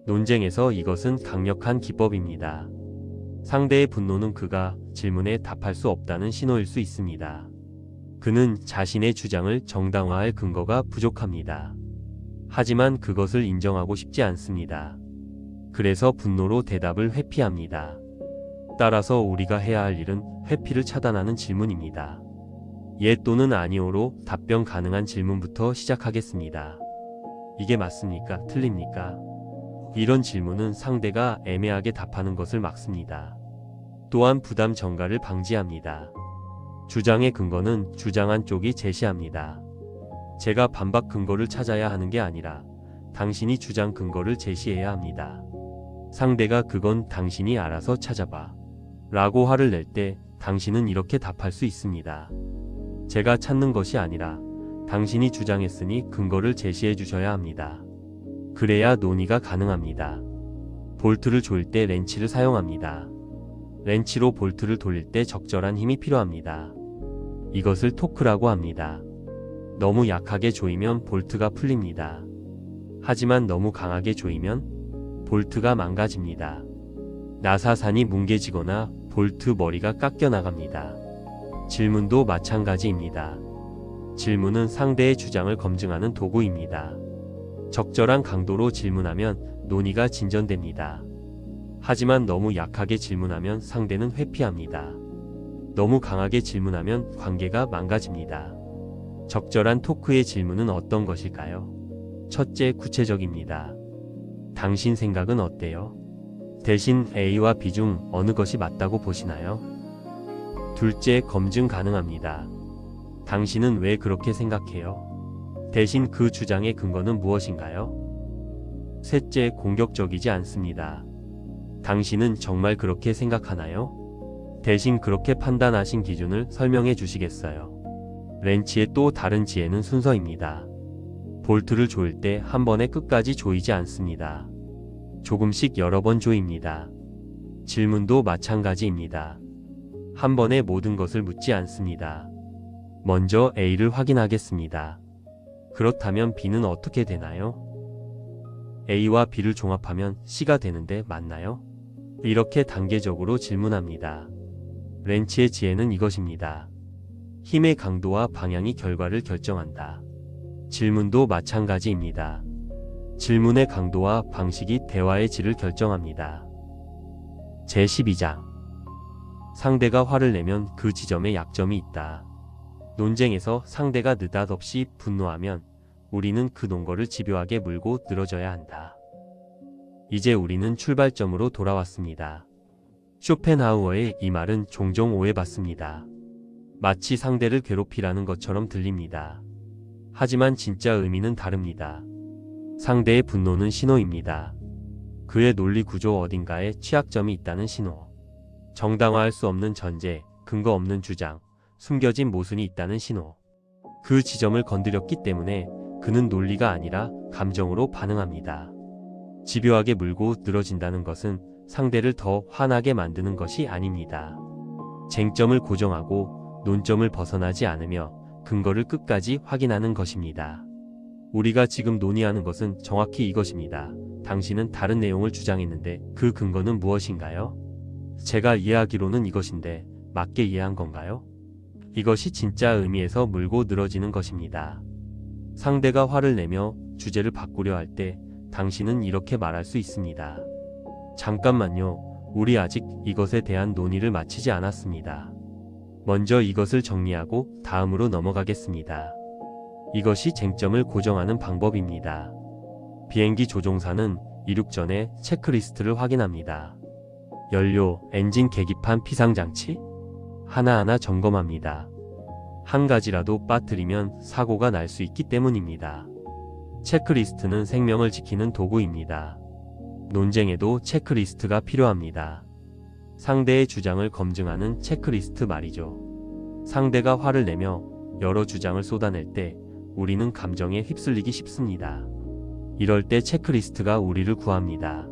S1: 논쟁에서 이것은 강력한 기법입니다. 상대의 분노는 그가 질문에 답할 수 없다는 신호일 수 있습니다. 그는 자신의 주장을 정당화할 근거가 부족합니다. 하지만 그것을 인정하고 싶지 않습니다. 그래서 분노로 대답을 회피합니다. 따라서 우리가 해야 할 일은 회피를 차단하는 질문입니다. 예 또는 아니오로 답변 가능한 질문부터 시작하겠습니다. 이게 맞습니까? 틀립니까? 이런 질문은 상대가 애매하게 답하는 것을 막습니다. 또한 부담 전가를 방지합니다. 주장의 근거는 주장한 쪽이 제시합니다. 제가 반박 근거를 찾아야 하는 게 아니라 당신이 주장 근거를 제시해야 합니다. 상대가 그건 당신이 알아서 찾아봐 라고 화를 낼 때 당신은 이렇게 답할 수 있습니다. 제가 찾는 것이 아니라 당신이 주장했으니 근거를 제시해 주셔야 합니다. 그래야 논의가 가능합니다. 볼트를 조일 때 렌치를 사용합니다. 렌치로 볼트를 돌릴 때 적절한 힘이 필요합니다. 이것을 토크라고 합니다. 너무 약하게 조이면 볼트가 풀립니다. 하지만 너무 강하게 조이면 볼트가 망가집니다. 나사산이 뭉개지거나 볼트 머리가 깎여 나갑니다. 질문도 마찬가지입니다. 질문은 상대의 주장을 검증하는 도구입니다. 적절한 강도로 질문하면 논의가 진전됩니다. 하지만 너무 약하게 질문하면 상대는 회피합니다. 너무 강하게 질문하면 관계가 망가집니다. 적절한 토크의 질문은 어떤 것일까요? 첫째, 구체적입니다. 당신 생각은 어때요? 대신 A와 B 중 어느 것이 맞다고 보시나요? 둘째, 검증 가능합니다. 당신은 왜 그렇게 생각해요? 대신 그 주장의 근거는 무엇인가요? 셋째, 공격적이지 않습니다. 당신은 정말 그렇게 생각하나요? 대신 그렇게 판단하신 기준을 설명해 주시겠어요? 렌치의 또 다른 지혜는 순서입니다. 볼트를 조일 때 한 번에 끝까지 조이지 않습니다. 조금씩 여러 번 조입니다. 질문도 마찬가지입니다. 한 번에 모든 것을 묻지 않습니다. 먼저 A를 확인하겠습니다. 그렇다면 B는 어떻게 되나요? A와 B를 종합하면 C가 되는데 맞나요? 이렇게 단계적으로 질문합니다. 렌치의 지혜는 이것입니다. 힘의 강도와 방향이 결과를 결정한다. 질문도 마찬가지입니다. 질문의 강도와 방식이 대화의 질을 결정합니다. 제12장. 상대가 화를 내면 그 지점에 약점이 있다. 논쟁에서 상대가 느닷없이 분노하면 우리는 그 논거를 집요하게 물고 늘어져야 한다. 이제 우리는 출발점으로 돌아왔습니다. 쇼펜하우어의 이 말은 종종 오해받습니다. 마치 상대를 괴롭히라는 것처럼 들립니다. 하지만 진짜 의미는 다릅니다. 상대의 분노는 신호입니다. 그의 논리 구조 어딘가에 취약점이 있다는 신호. 정당화할 수 없는 전제, 근거 없는 주장, 숨겨진 모순이 있다는 신호. 그 지점을 건드렸기 때문에 그는 논리가 아니라 감정으로 반응합니다. 집요하게 물고 늘어진다는 것은 상대를 더 화나게 만드는 것이 아닙니다. 쟁점을 고정하고 논점을 벗어나지 않으며 근거를 끝까지 확인하는 것입니다. 우리가 지금 논의하는 것은 정확히 이것입니다. 당신은 다른 내용을 주장했는데 그 근거는 무엇인가요? 제가 이해하기로는 이것인데 맞게 이해한 건가요? 이것이 진짜 의미에서 물고 늘어지는 것입니다. 상대가 화를 내며 주제를 바꾸려 할 때 당신은 이렇게 말할 수 있습니다. 잠깐만요. 우리 아직 이것에 대한 논의를 마치지 않았습니다. 먼저 이것을 정리하고 다음으로 넘어가겠습니다. 이것이 쟁점을 고정하는 방법입니다. 비행기 조종사는 이륙 전에 체크리스트를 확인합니다. 연료, 엔진 계기판 피상장치? 하나하나 점검합니다. 한 가지라도 빠뜨리면 사고가 날 수 있기 때문입니다. 체크리스트는 생명을 지키는 도구입니다. 논쟁에도 체크리스트가 필요합니다. 상대의 주장을 검증하는 체크리스트 말이죠. 상대가 화를 내며 여러 주장을 쏟아낼 때 우리는 감정에 휩쓸리기 쉽습니다. 이럴 때 체크리스트가 우리를 구합니다.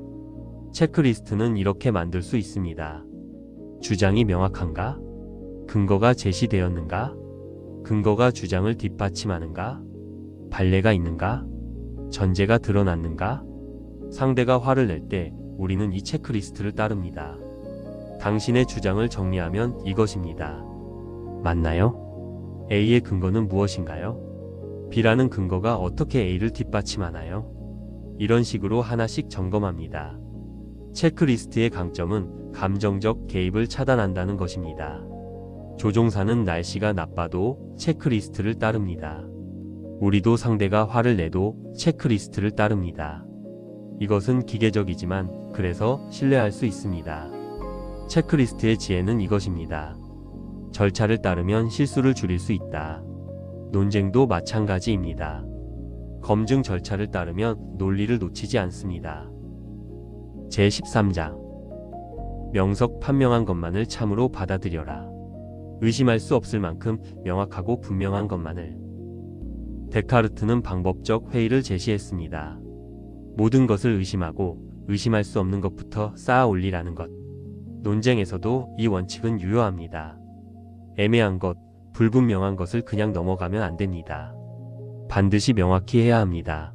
S1: 체크리스트는 이렇게 만들 수 있습니다. 주장이 명확한가? 근거가 제시되었는가? 근거가 주장을 뒷받침하는가? 판례가 있는가? 전제가 드러났는가? 상대가 화를 낼 때 우리는 이 체크리스트를 따릅니다. 당신의 주장을 정리하면 이것입니다. 맞나요? A의 근거는 무엇인가요? B라는 근거가 어떻게 A를 뒷받침하나요? 이런 식으로 하나씩 점검합니다. 체크리스트의 강점은 감정적 개입을 차단한다는 것입니다. 조종사는 날씨가 나빠도 체크리스트를 따릅니다. 우리도 상대가 화를 내도 체크리스트를 따릅니다. 이것은 기계적이지만 그래서 신뢰할 수 있습니다. 체크리스트의 지혜는 이것입니다. 절차를 따르면 실수를 줄일 수 있다. 논쟁도 마찬가지입니다. 검증 절차를 따르면 논리를 놓치지 않습니다. 제13장. 명석 판명한 것만을 참으로 받아들여라. 의심할 수 없을 만큼 명확하고 분명한 것만을. 데카르트는 방법적 회의를 제시했습니다. 모든 것을 의심하고 의심할 수 없는 것부터 쌓아 올리라는 것. 논쟁에서도 이 원칙은 유효합니다. 애매한 것, 불분명한 것을 그냥 넘어가면 안 됩니다. 반드시 명확히 해야 합니다.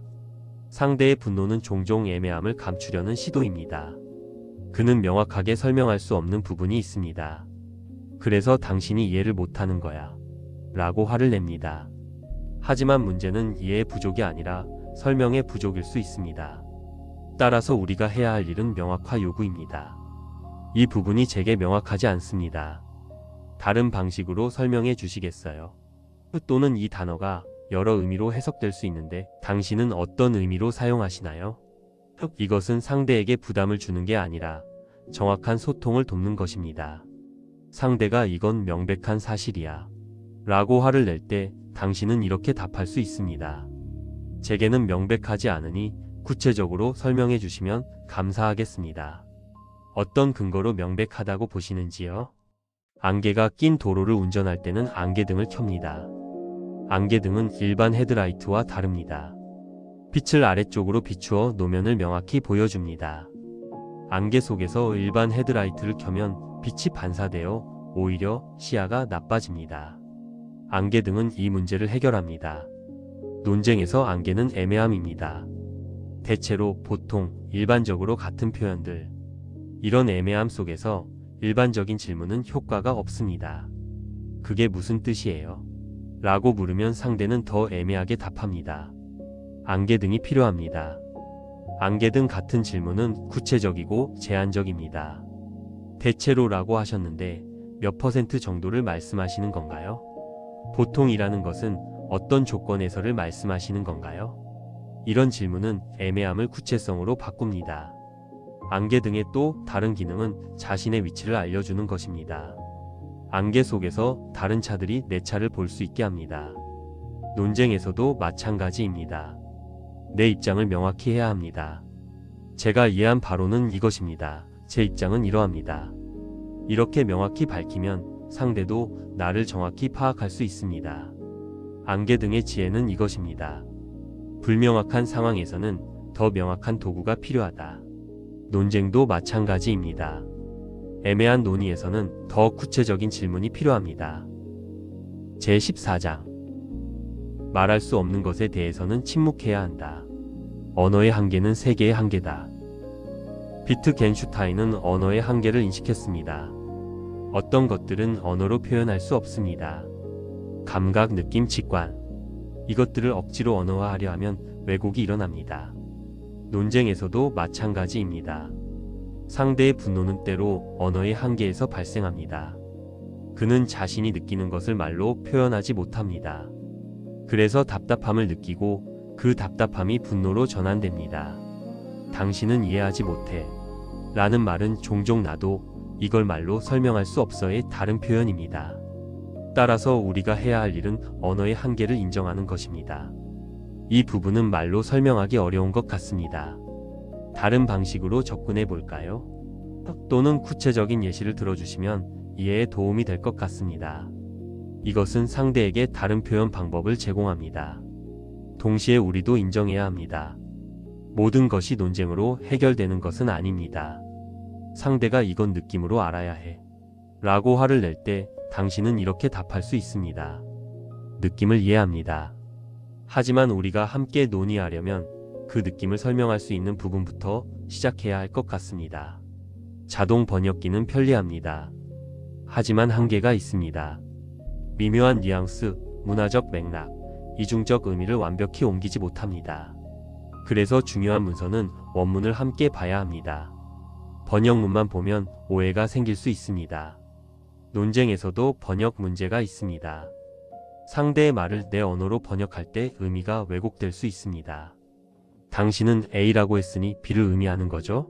S1: 상대의 분노는 종종 애매함을 감추려는 시도입니다. 그는 명확하게 설명할 수 없는 부분이 있습니다. 그래서 당신이 이해를 못하는 거야. 라고 화를 냅니다. 하지만 문제는 이해의 부족이 아니라 설명의 부족일 수 있습니다. 따라서 우리가 해야 할 일은 명확화 요구입니다. 이 부분이 제게 명확하지 않습니다. 다른 방식으로 설명해 주시겠어요? 또는 이 단어가 여러 의미로 해석될 수 있는데 당신은 어떤 의미로 사용하시나요? 이것은 상대에게 부담을 주는 게 아니라 정확한 소통을 돕는 것입니다. 상대가 이건 명백한 사실이야 라고 화를 낼 때 당신은 이렇게 답할 수 있습니다. 제게는 명백하지 않으니 구체적으로 설명해 주시면 감사하겠습니다. 어떤 근거로 명백하다고 보시는지요? 안개가 낀 도로를 운전할 때는 안개등을 켭니다. 안개등은 일반 헤드라이트와 다릅니다. 빛을 아래쪽으로 비추어 노면을 명확히 보여줍니다. 안개 속에서 일반 헤드라이트를 켜면 빛이 반사되어 오히려 시야가 나빠집니다. 안개등은 이 문제를 해결합니다. 논쟁에서 안개는 애매함입니다. 대체로, 보통, 일반적으로 같은 표현들. 이런 애매함 속에서 일반적인 질문은 효과가 없습니다. 그게 무슨 뜻이에요? 라고 물으면 상대는 더 애매하게 답합니다. 안개등이 필요합니다. 안개등 같은 질문은 구체적이고 제한적입니다. 대체로 라고 하셨는데 몇 퍼센트 정도를 말씀하시는 건가요? 보통이라는 것은 어떤 조건에서를 말씀하시는 건가요? 이런 질문은 애매함을 구체성으로 바꿉니다. 안개등의 또 다른 기능은 자신의 위치를 알려주는 것입니다. 안개 속에서 다른 차들이 내 차를 볼 수 있게 합니다. 논쟁에서도 마찬가지입니다. 내 입장을 명확히 해야 합니다. 제가 이해한 바로는 이것입니다. 제 입장은 이러합니다. 이렇게 명확히 밝히면 상대도 나를 정확히 파악할 수 있습니다. 안개등의 지혜는 이것입니다. 불명확한 상황에서는 더 명확한 도구가 필요하다. 논쟁도 마찬가지입니다. 애매한 논의에서는 더 구체적인 질문이 필요합니다. 제14장 말할 수 없는 것에 대해서는 침묵해야 한다. 언어의 한계는 세계의 한계다. 비트겐슈타인은 언어의 한계를 인식했습니다. 어떤 것들은 언어로 표현할 수 없습니다. 감각, 느낌, 직관. 이것들을 억지로 언어화하려 하면 왜곡이 일어납니다. 논쟁에서도 마찬가지입니다. 상대의 분노는 때로 언어의 한계에서 발생합니다. 그는 자신이 느끼는 것을 말로 표현하지 못합니다. 그래서 답답함을 느끼고 그 답답함이 분노로 전환됩니다. 당신은 이해하지 못해 라는 말은 종종 나도 이걸 말로 설명할 수 없어의 다른 표현입니다. 따라서 우리가 해야 할 일은 언어의 한계를 인정하는 것입니다. 이 부분은 말로 설명하기 어려운 것 같습니다. 다른 방식으로 접근해 볼까요? 또는 구체적인 예시를 들어주시면 이해에 도움이 될 것 같습니다. 이것은 상대에게 다른 표현 방법을 제공합니다. 동시에 우리도 인정해야 합니다. 모든 것이 논쟁으로 해결되는 것은 아닙니다. 상대가 이건 느낌으로 알아야 해 라고 화를 낼 때 당신은 이렇게 답할 수 있습니다. 느낌을 이해합니다. 하지만 우리가 함께 논의하려면 그 느낌을 설명할 수 있는 부분부터 시작해야 할 것 같습니다. 자동 번역기는 편리합니다. 하지만 한계가 있습니다. 미묘한 뉘앙스, 문화적 맥락, 이중적 의미를 완벽히 옮기지 못합니다. 그래서 중요한 문서는 원문을 함께 봐야 합니다. 번역문만 보면 오해가 생길 수 있습니다. 논쟁에서도 번역 문제가 있습니다. 상대의 말을 내 언어로 번역할 때 의미가 왜곡될 수 있습니다. 당신은 A라고 했으니 B를 의미하는 거죠?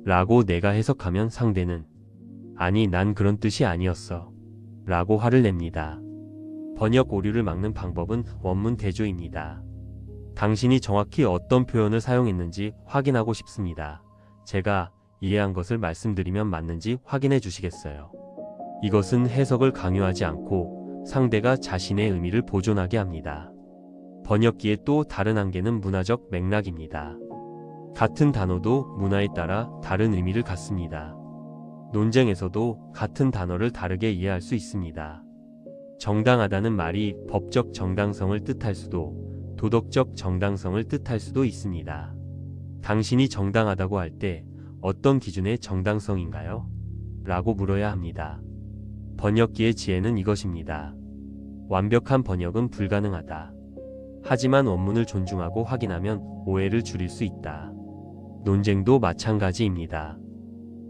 S1: 라고 내가 해석하면 상대는 아니, 난 그런 뜻이 아니었어 라고 화를 냅니다. 번역 오류를 막는 방법은 원문 대조입니다. 당신이 정확히 어떤 표현을 사용했는지 확인하고 싶습니다. 제가 이해한 것을 말씀드리면 맞는지 확인해 주시겠어요? 이것은 해석을 강요하지 않고 상대가 자신의 의미를 보존하게 합니다. 번역기의 또 다른 한계는 문화적 맥락입니다. 같은 단어도 문화에 따라 다른 의미를 갖습니다. 논쟁에서도 같은 단어를 다르게 이해할 수 있습니다. 정당하다는 말이 법적 정당성을 뜻할 수도, 도덕적 정당성을 뜻할 수도 있습니다. 당신이 정당하다고 할 때 어떤 기준의 정당성인가요? 라고 물어야 합니다. 번역기의 지혜는 이것입니다. 완벽한 번역은 불가능하다. 하지만 원문을 존중하고 확인하면 오해를 줄일 수 있다. 논쟁도 마찬가지입니다.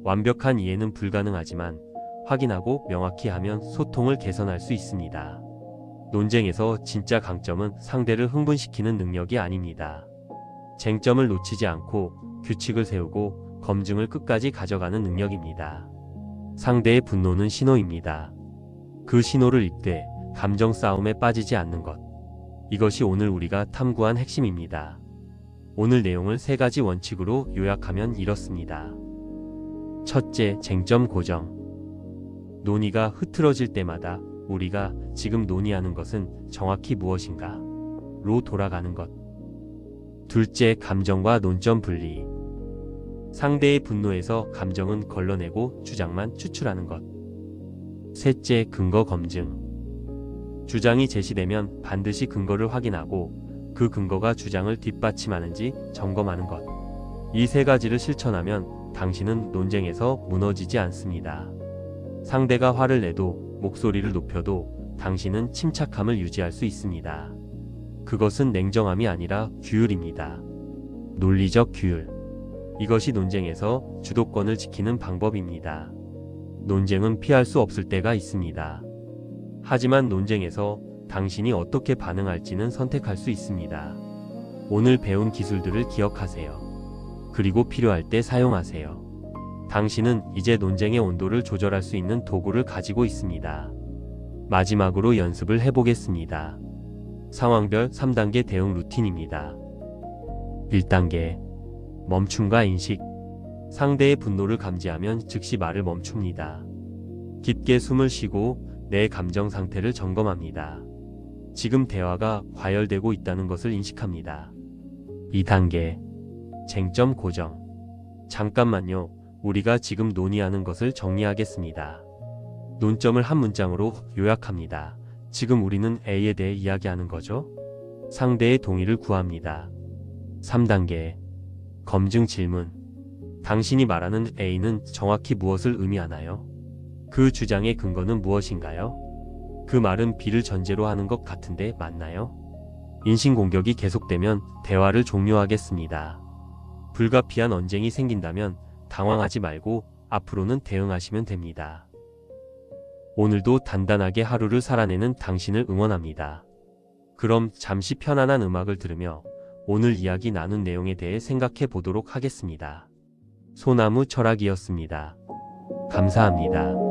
S1: 완벽한 이해는 불가능하지만 확인하고 명확히 하면 소통을 개선할 수 있습니다. 논쟁에서 진짜 강점은 상대를 흥분시키는 능력이 아닙니다. 쟁점을 놓치지 않고 규칙을 세우고 검증을 끝까지 가져가는 능력입니다. 상대의 분노는 신호입니다. 그 신호를 읽되 감정 싸움에 빠지지 않는 것. 이것이 오늘 우리가 탐구한 핵심입니다. 오늘 내용을 3가지 원칙으로 요약하면 이렇습니다. 첫째, 쟁점 고정. 논의가 흐트러질 때마다 우리가 지금 논의하는 것은 정확히 무엇인가? 로 돌아가는 것. 둘째, 감정과 논점 분리. 상대의 분노에서 감정은 걸러내고 주장만 추출하는 것. 셋째, 근거 검증. 주장이 제시되면 반드시 근거를 확인하고 그 근거가 주장을 뒷받침하는지 점검하는 것. 이 3가지를 실천하면 당신은 논쟁에서 무너지지 않습니다. 상대가 화를 내도 목소리를 높여도 당신은 침착함을 유지할 수 있습니다. 그것은 냉정함이 아니라 규율입니다. 논리적 규율. 이것이 논쟁에서 주도권을 지키는 방법입니다. 논쟁은 피할 수 없을 때가 있습니다. 하지만 논쟁에서 당신이 어떻게 반응할지는 선택할 수 있습니다. 오늘 배운 기술들을 기억하세요. 그리고 필요할 때 사용하세요. 당신은 이제 논쟁의 온도를 조절할 수 있는 도구를 가지고 있습니다. 마지막으로 연습을 해보겠습니다. 상황별 3단계 대응 루틴입니다. 1단계. 멈춤과 인식. 상대의 분노를 감지하면 즉시 말을 멈춥니다. 깊게 숨을 쉬고 내 감정 상태를 점검합니다. 지금 대화가 과열되고 있다는 것을 인식합니다. 2단계. 쟁점 고정. 잠깐만요. 우리가 지금 논의하는 것을 정리하겠습니다. 논점을 한 문장으로 요약합니다. 지금 우리는 A에 대해 이야기하는 거죠? 상대의 동의를 구합니다. 3단계. 검증 질문. 당신이 말하는 A는 정확히 무엇을 의미하나요? 그 주장의 근거는 무엇인가요? 그 말은 B를 전제로 하는 것 같은데 맞나요? 인신공격이 계속되면 대화를 종료하겠습니다. 불가피한 언쟁이 생긴다면 당황하지 말고 앞으로는 대응하시면 됩니다. 오늘도 단단하게 하루를 살아내는 당신을 응원합니다. 그럼 잠시 편안한 음악을 들으며 오늘 이야기 나눈 내용에 대해 생각해 보도록 하겠습니다. 소나무 철학이었습니다. 감사합니다.